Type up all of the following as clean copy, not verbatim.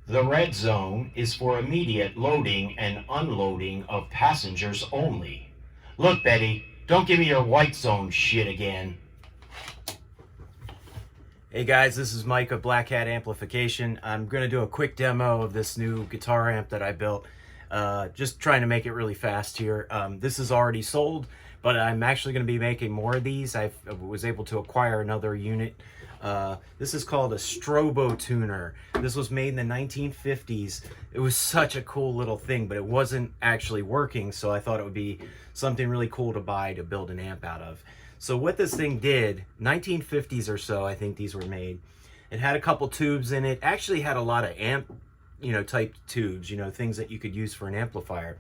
The red zone is for immediate loading and unloading of passengers only. Look, Betty, don't give me your white zone shit again. Hey guys, this is Mike of Black Cat Amplification. I'm going to do a quick demo of this new guitar amp that I built. Just trying to make it really fast here. This is already sold, but I'm actually going to be making more of these. I was able to acquire another unit. This is called a Strobo-Tuner. This was made in the 1950s. It was such a cool little thing, but it wasn't actually working, so I thought it would be something really cool to buy to build an amp out of. So what this thing did, 1950s or so, I think these were made. It had a couple tubes in it. Actually had a lot of amp, type tubes, things that you could use for an amplifier.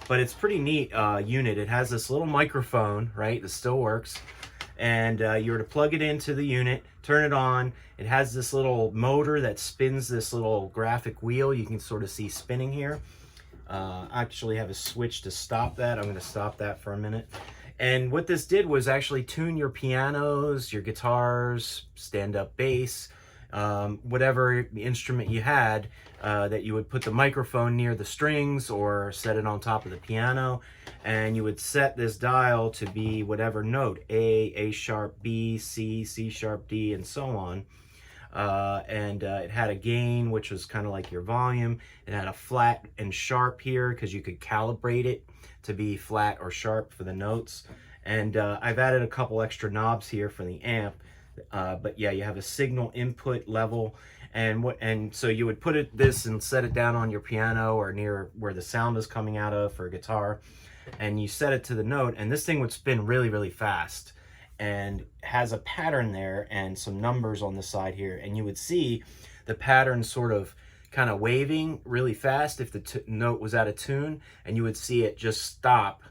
But it's pretty neat unit. It has this little microphone, right? This still works. And you're to plug it into the unit, turn it on. It has this little motor that spins this little graphic wheel. You can sort of see spinning here. I actually have a switch to stop that. I'm going to stop that for a minute. And what this did was actually tune your pianos, your guitars, stand-up bass, whatever instrument you had, that you would put the microphone near the strings or set it on top of the piano, and you would set this dial to be whatever note, A sharp, B, C, C sharp, D, and so on. It had a gain, which was kind of like your volume. It had a flat and sharp here because you could calibrate it to be flat or sharp for the notes. And I've added a couple extra knobs here for the amp. But yeah, you have a signal input level, and so you would put this and set it down on your piano or near where the sound is coming out of for a guitar, and you set it to the note, and this thing would spin really, really fast. And has a pattern there and some numbers on the side here, and you would see the pattern sort of kind of waving really fast if the note was out of tune, and you would see it just stop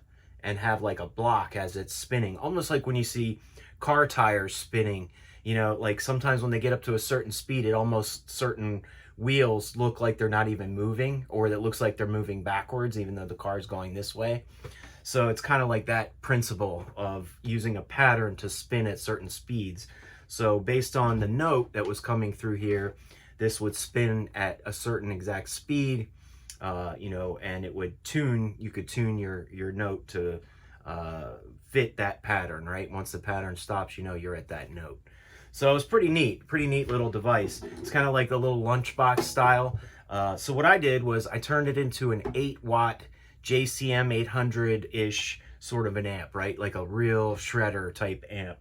and have like a block as it's spinning, almost like when you see car tires spinning, like sometimes when they get up to a certain speed, it almost certain wheels look like they're not even moving, or that looks like they're moving backwards even though the car is going this way. So it's kind of like that principle of using a pattern to spin at certain speeds. So based on the note that was coming through here, this would spin at a certain exact speed, and it would tune, you could tune your note to fit that pattern, right? Once the pattern stops, you're at that note. So it's pretty neat little device. It's kind of like a little lunchbox style. So what I did was I turned it into an 8-watt JCM 800-ish sort of an amp, right? Like a real shredder type amp.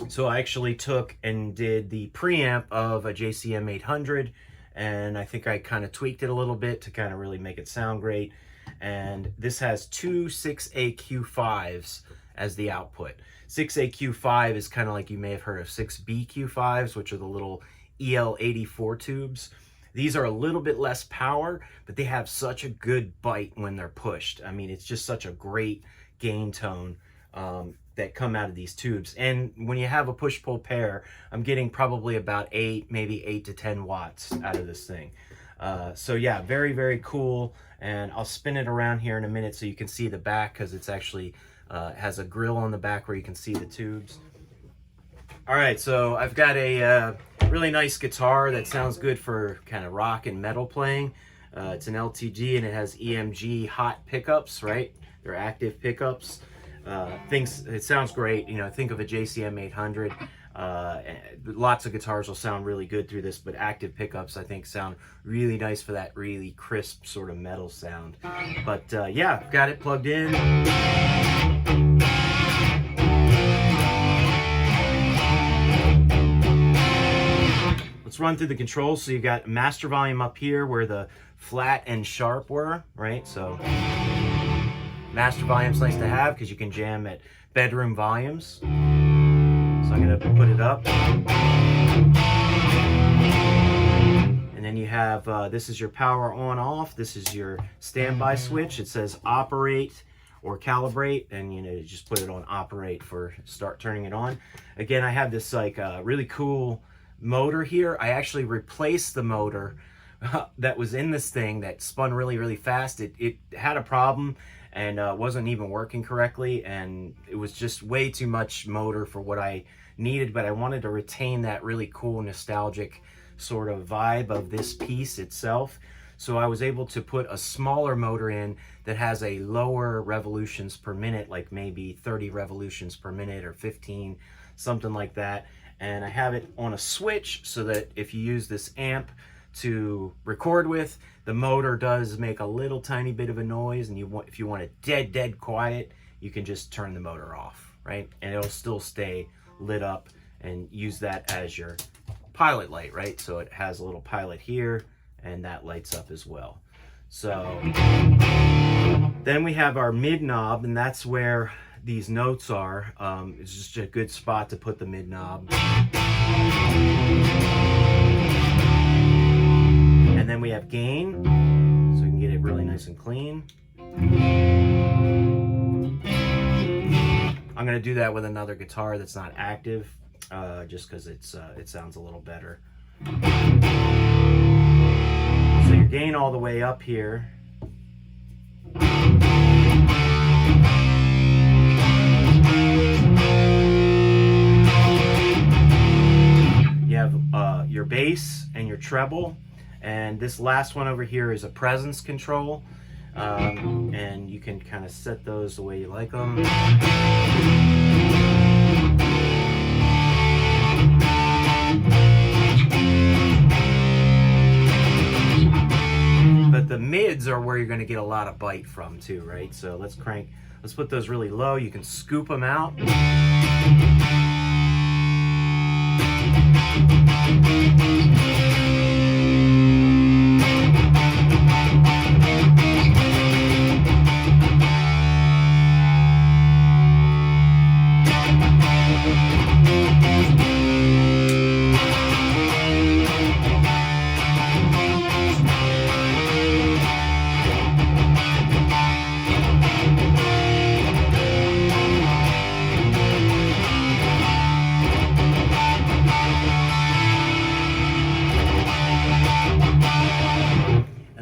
So I actually took and did the preamp of a JCM 800, and I think I kind of tweaked it a little bit to kind of really make it sound great. And this has two 6AQ5s as the output. 6AQ5 is kind of like, you may have heard of 6BQ5s, which are the little EL84 tubes. These are a little bit less power, but they have such a good bite when they're pushed. I mean, it's just such a great gain tone that come out of these tubes. And when you have a push-pull pair, I'm getting probably about maybe 8 to 10 watts out of this thing. So yeah, very, very cool. And I'll spin it around here in a minute so you can see the back, because it's actually has a grill on the back where you can see the tubes. All right, so I've got a really nice guitar that sounds good for kind of rock and metal playing. It's an LTG, and it has EMG hot pickups, right? They're active pickups. It sounds great. Think of a JCM 800. Lots of guitars will sound really good through this, but active pickups I think sound really nice for that really crisp sort of metal sound. But yeah, I've got it plugged in. Let's run through the controls. So you got master volume up here where the flat and sharp were, right? So master volume's nice to have because you can jam at bedroom volumes. So I'm gonna put it up. And then you have, this is your power on off. This is your standby switch. It says operate or calibrate, and you just put it on operate for start turning it on. Again, I have this like really cool motor here. I actually replaced the motor that was in this thing that spun really, really fast. It had a problem and wasn't even working correctly, and it was just way too much motor for what I needed, but I wanted to retain that really cool nostalgic sort of vibe of this piece itself. So I was able to put a smaller motor in that has a lower revolutions per minute, like maybe 30 revolutions per minute or 15, something like that. And I have it on a switch so that if you use this amp to record with, the motor does make a little tiny bit of a noise, and if you want it dead quiet, you can just turn the motor off, right? And it'll still stay lit up, and use that as your pilot light, right? So it has a little pilot here, and that lights up as well. So then we have our mid knob, and that's where these notes are. It's just a good spot to put the mid knob. And then we have gain, so we can get it really nice and clean. I'm gonna do that with another guitar that's not active, just because it sounds a little better. So your gain all the way up here. You have your bass and your treble, and this last one over here is a presence control, and you can kind of set those the way you like them. But the mids are where you're going to get a lot of bite from too, right? So let's put those really low. You can scoop them out.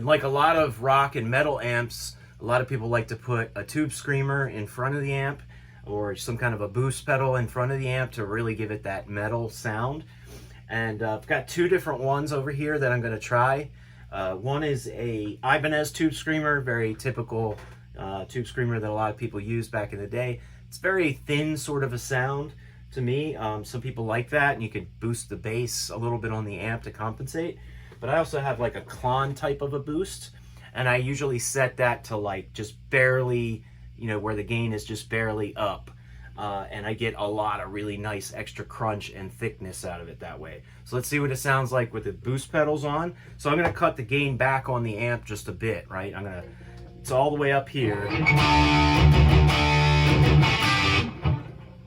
Like a lot of rock and metal amps, a lot of people like to put a tube screamer in front of the amp, or some kind of a boost pedal in front of the amp to really give it that metal sound. And I've got two different ones over here that I'm going to try. One is a Ibanez tube screamer, very typical tube screamer that a lot of people used back in the day. It's very thin sort of a sound to me. Some people like that, and you could boost the bass a little bit on the amp to compensate. But I also have like a Klon type of a boost, and I usually set that to like just barely, where the gain is just barely up. And I get a lot of really nice extra crunch and thickness out of it that way. So let's see what it sounds like with the boost pedals on. So I'm gonna cut the gain back on the amp just a bit, right? It's all the way up here.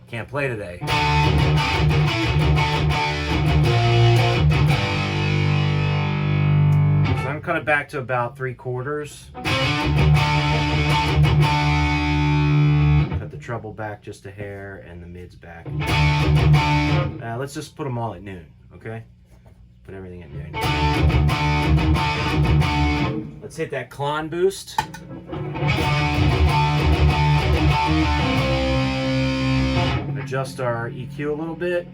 Can't play today. So I'm gonna cut it back to about 3/4. Cut the treble back just a hair and the mids back. Let's just put them all at noon, okay? Put everything at noon. Let's hit that Klon boost. Adjust our EQ a little bit.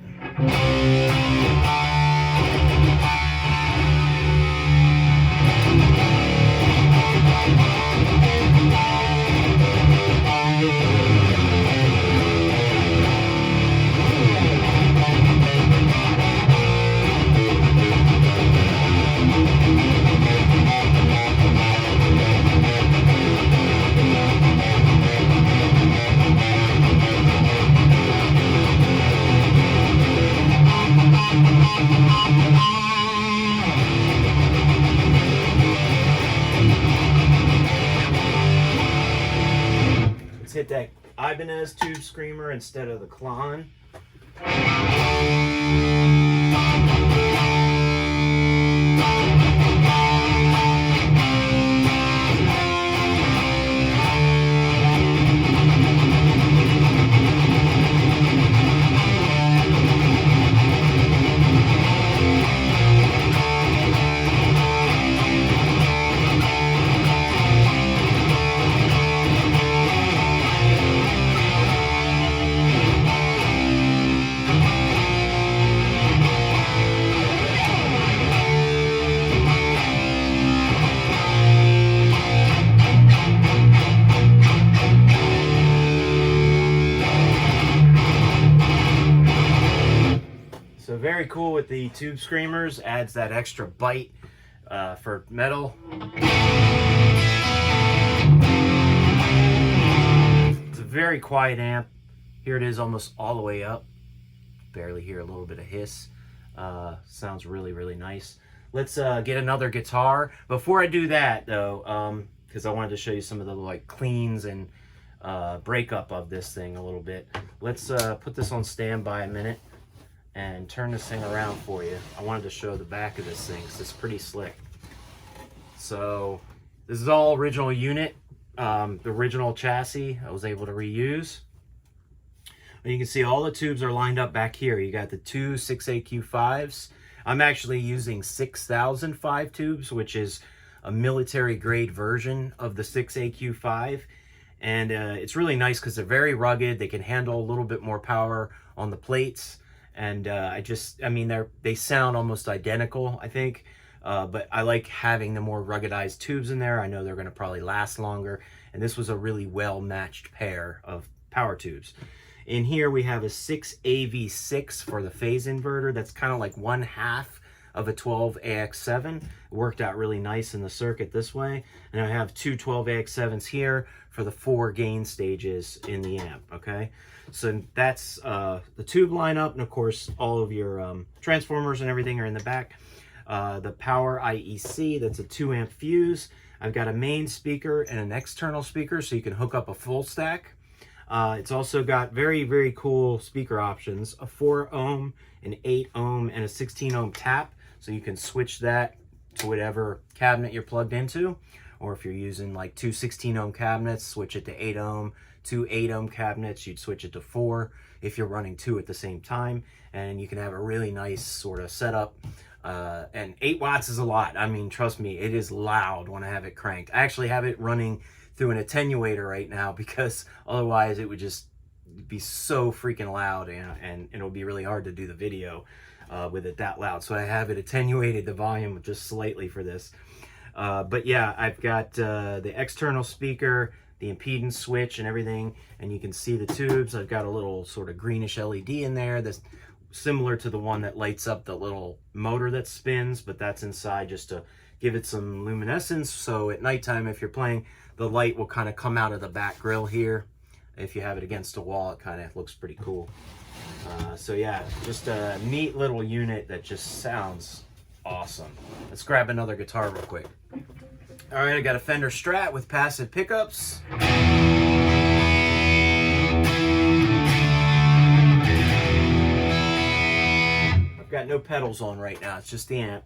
Let's hit that Ibanez tube screamer instead of the Klon. very cool with the tube screamers, adds that extra bite for metal. It's a very quiet amp. Here it is almost all the way up. Barely hear a little bit of hiss. Sounds really, really nice. Let's get another guitar. Before I do that though, because I wanted to show you some of the like cleans and breakup of this thing a little bit. Let's put this on standby a minute and turn this thing around for you. I wanted to show the back of this thing because it's pretty slick. So this is all original unit, the original chassis I was able to reuse. And you can see all the tubes are lined up back here. You got the two 6AQ5s. I'm actually using 6005 tubes, which is a military grade version of the 6AQ5. And it's really nice because they're very rugged. They can handle a little bit more power on the plates. And I mean, they sound almost identical, I think. But I like having the more ruggedized tubes in there. I know they're going to probably last longer. And this was a really well-matched pair of power tubes. In here we have a 6AV6 for the phase inverter. That's kind of like 1/2 of a 12AX7. It worked out really nice in the circuit this way. And I have two 12AX7s here for the 4 gain stages in the amp, okay? So that's the tube lineup, and of course all of your transformers and everything are in the back. The power IEC, that's a 2-amp fuse. I've got a main speaker and an external speaker, so you can hook up a full stack. It's also got very, very cool speaker options, a 4 ohm, an 8 ohm, and a 16 ohm tap. So you can switch that to whatever cabinet you're plugged into. Or if you're using like two 16 ohm cabinets, switch it to 8 ohm. Two 8 ohm cabinets, you'd switch it to 4 if you're running 2 at the same time. And you can have a really nice sort of setup. And 8 watts is a lot. I mean, trust me, it is loud when I have it cranked. I actually have it running through an attenuator right now because otherwise it would just be so freaking loud, and it'll be really hard to do the video with it that loud. So I have it attenuated the volume just slightly for this. But yeah, I've got the external speaker, the impedance switch and everything, and you can see the tubes. I've got a little sort of greenish LED in there that's similar to the one that lights up the little motor that spins, but that's inside just to give it some luminescence. So at nighttime, if you're playing, the light will kind of come out of the back grill here. If you have it against a wall, it kind of looks pretty cool. So yeah, just a neat little unit that just sounds awesome. Let's grab another guitar real quick. All right, I got a Fender Strat with passive pickups. I've got no pedals on right now, it's just the amp.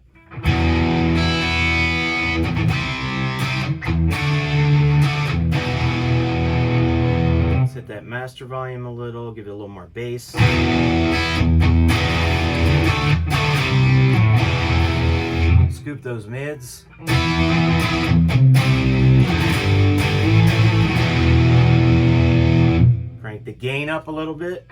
Let's hit that master volume a little, give it a little more bass. Scoop those mids. Crank the gain up a little bit.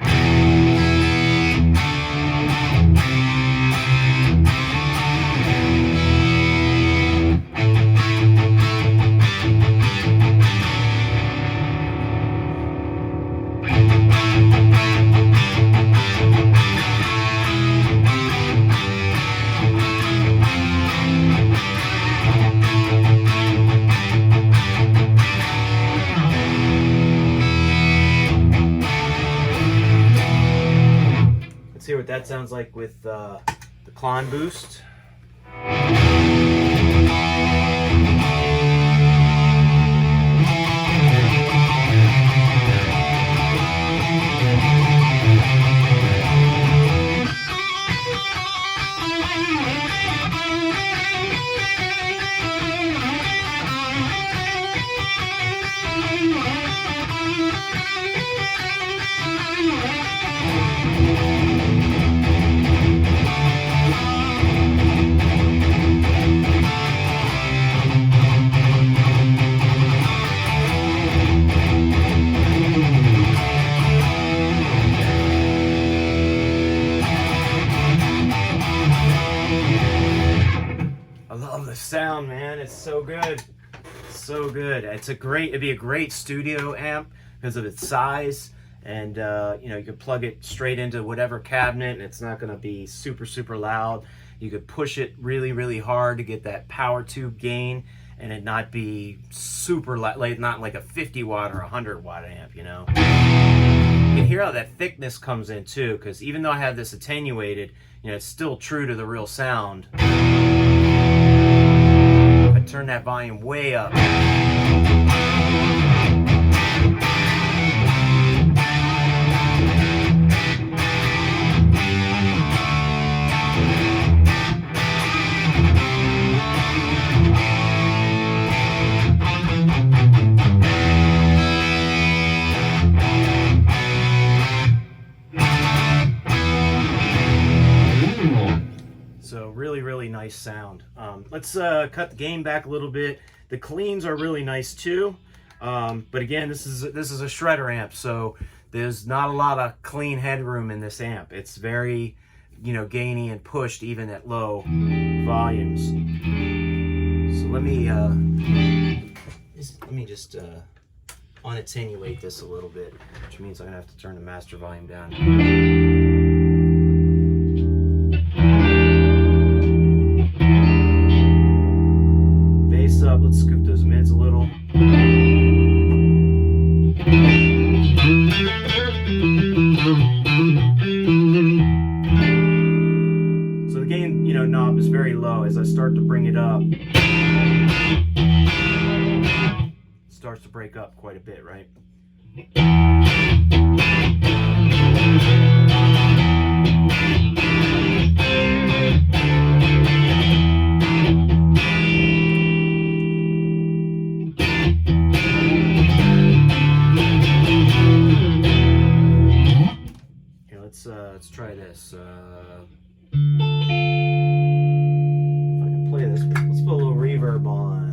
See what that sounds like with the Klon boost. Sound, man, it's so good, so good. It'd be a great studio amp because of its size and you know, you could plug it straight into whatever cabinet and it's not going to be super loud. You could push it really hard to get that power tube gain and it not be super loud, like not like a 50 watt or 100 watt amp, you know. You can hear how that thickness comes in too, because even though I have this attenuated, you know, it's still true to the real sound. If I turn that volume way up, so really nice sound. Let's cut the gain back a little bit. The cleans are really nice too, but again, this is a shredder amp, so there's not a lot of clean headroom in this amp. It's very, you know, gainy and pushed even at low volumes. So let me just unattenuate this a little bit, which means I'm gonna have to turn the master volume down. Bass up, let's scoop those mids a little. So the gain, you know, knob is very low. As I start to bring it up, it starts to break up quite a bit, right? Let's try this. If I can play this, let's put a little reverb on.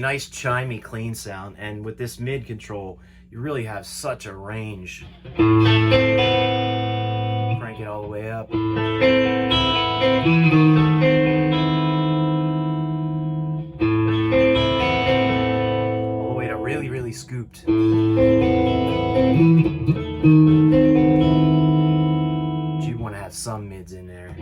Nice chimey clean sound, and with this mid control you really have such a range. Crank it all the way up. All the way to really scooped. But you want to have some mids in there.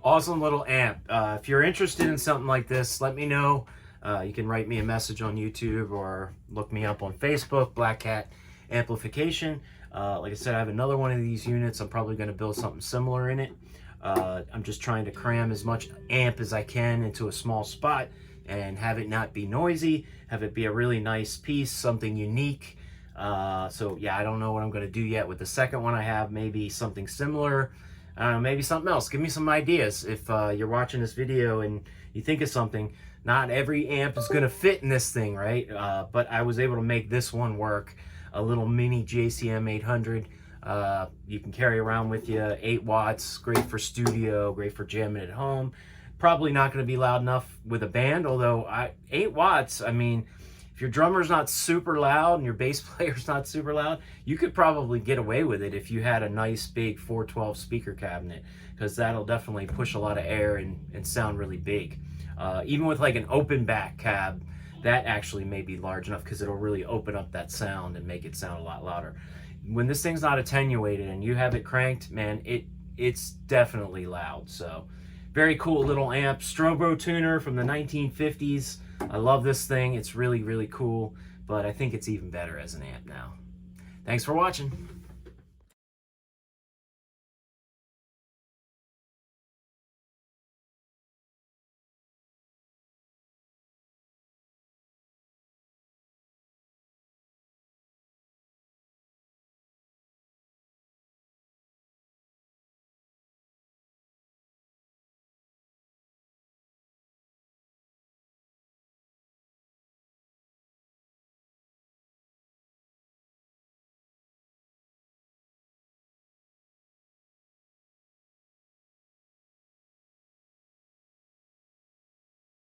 Awesome little amp. If you're interested in something like this, let me know. You can write me a message on YouTube or look me up on Facebook, Black Cat Amplification. Like I said, I have another one of these units. I'm probably going to build something similar in it. I'm just trying to cram as much amp as I can into a small spot and have it not be noisy, have it be a really nice piece, something unique. So yeah, I don't know what I'm going to do yet with the second one I have. Maybe something similar. Maybe something else. Give me some ideas. If you're watching this video and you think of something, not every amp is going to fit in this thing, right? But I was able to make this one work. A little mini JCM 800. You can carry around with you, 8 watts, great for studio, great for jamming at home. Probably not going to be loud enough with a band, although 8 watts, I mean, if your drummer's not super loud and your bass player's not super loud, you could probably get away with it if you had a nice big 412 speaker cabinet, because that'll definitely push a lot of air and sound really big. Even with like an open back cab, that actually may be large enough because it'll really open up that sound and make it sound a lot louder. When this thing's not attenuated and you have it cranked, man, it's definitely loud. So very cool little amp. STROBO-Tuner from the 1950s. I love this thing. It's really, really cool, but I think it's even better as an amp now. Thanks for watching.